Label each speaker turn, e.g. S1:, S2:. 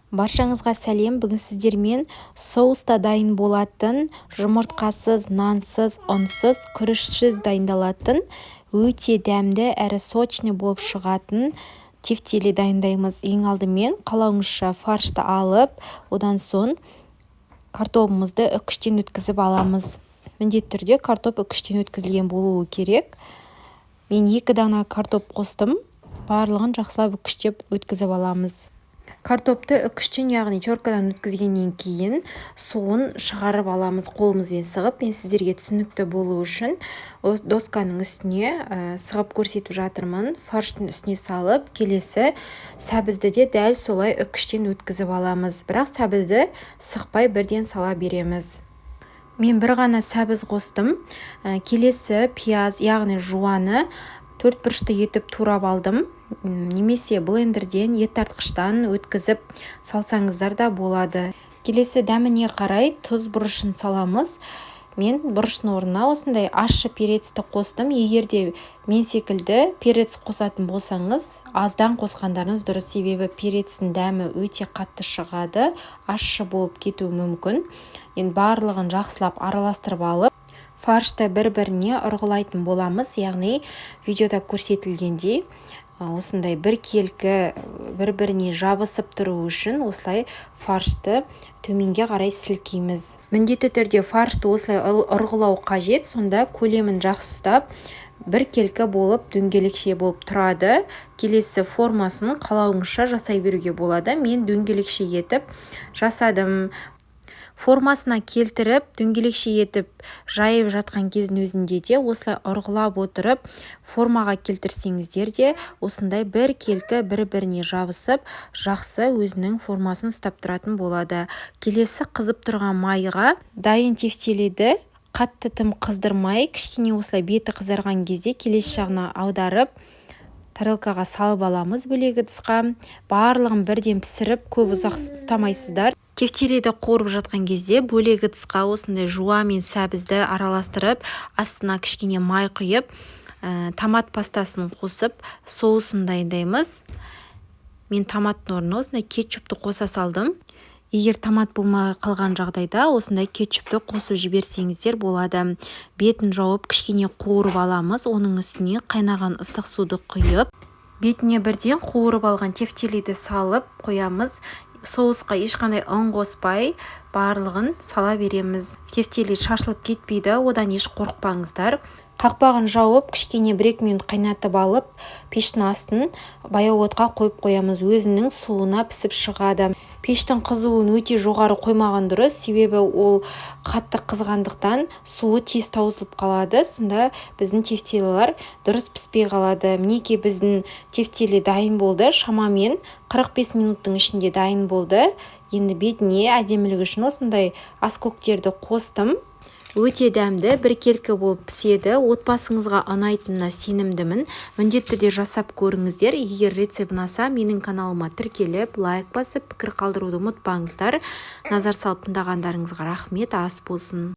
S1: Баршаңызға сәлем. Бүгін сіздермен соуста дайын болатын, жұмыртқасыз, нансыз, ұнсыз, күрішсіз дайындалатын, өте дәмді әрі сочный болып шығатын тефтели дайындаймыз. Ең алдымен қалауыңызша фаршты алып, одан соң картобымызды үкіштен өткізіп аламыз. Міндетті түрде картоп үкіштен өткізілген болуы керек. Мен 2 дана картоп қостым. Барлығын жақсылап үкіштеп өткізіп аламыз. Картопты үкіштен, яғни теркадан өткізгеннен кейін суын шығарып аламыз қолымызбен сығып. Мен сіздерге түсінікті болу үшін досканың үстіне сығып көрсетіп жатырмын. Фарштың үстіне салып, келесі сәбізді де дәл солай үкіштен өткізіп аламыз. Бірақ сәбізді сықпай бірден сала береміз. Мен бір ғана сәбіз қостым. Келесі пияз, яғни жуаны 4 бұрышты етіп турап алдым. Немесе блендерден, ет тартқыштан өткізіп салсаңыздар да болады. Келесі дәміне қарай тұз бұрышын саламыз. Мен бұрыштың орнына осындай ащы перецті қостым. Егер де мен секілді перец қосатын болсаңыз, аздан қосқандарыңыз дұрыс, себебі перецтің дәмі өте қатты шығады, ащы болып кетуі мүмкін. Енді барлығын жақсылап араластырып алып, фаршты бір-біріне ұрғылайтын боламыз, яғни видеода көрсетілгендей осындай біркелкі бір-біріне жабысып тұру үшін осылай фаршты төменге қарай сілкейміз. Міндетті түрде фаршты осылай ұрғылау қажет, сонда көлемін жақсы ұстап, біркелкі болып дөңгелекше болып тұрады. Келесі формасын қалауыңызша жасай беруге болады. Мен дөңгелекше етіп жасадым. Формасына келтіріп, дөңгелекше етіп жайып жатқан кездің өзінде де осылай ұрғылап отырып, формаға келтірсеңіздер де осындай бір келкі бір-біріне жабысып, жақсы өзінің формасын ұстап тұратын болады. Келесі қызып тұрған майға дайын тефтелиді қатты тым қыздырмай, кішкене осылай беті қызарған кезде келесі жағына аударып, тарелкаға салып аламыз бөлек ыдысқа. Барлығын бірден пісіріп, көп ұзақ ұстамайсыздар. Тефтелиді қуырып жатқан кезде бөлек ыдысқа осындай жуа мен сәбізді араластырып, астына кішкене май құйып, томат пастасын қосып, соусын дайындаймыз. Мен томаттың орнына осындай кетчупты қоса салдым. Егер томат болмай қалған жағдайда осындай кетчупты қосып жіберсеңіздер болады. Бетін жауып кішкене қуырып аламыз. Оның үстіне қайнаған ыстық суды құйып, бетіне бірден қуырып алған тефтелиді салып қоямыз. Соусқа ешқандай ұн қоспай барлығын сала береміз. Тефтели шашылып кетпейді, одан еш қорықпаңыздар. Қақпағын жауып, кішкене 1-2 минут қайнатып алып, пештің астын баяу отқа қойып қоямыз. Өзінің суына пісіп шығады. Пештің қызуын өте жоғары қоймаған дұрыс, себебі ол қатты қызғандықтан суы тез таусылып қалады. Сонда біздің тефтелилер дұрыс піспей қалады. Мінекей біздің тефтели дайын болды. Шамамен 45 минуттың ішінде дайын болды. Енді бетіне әдемілігі үшін осындай аскөктерді қостым. Өте дәмді, біркелкі болып піседі. Отбасыңызға ұнайтынына сенімдімін. Міндетті түрде жасап көріңіздер. Егер рецепт ұнаса, менің каналыма тіркеліп, лайк басып, пікір қалдыруды ұмытпаңыздар. Назар салып тыңдағандарыңызға рахмет, ас болсын.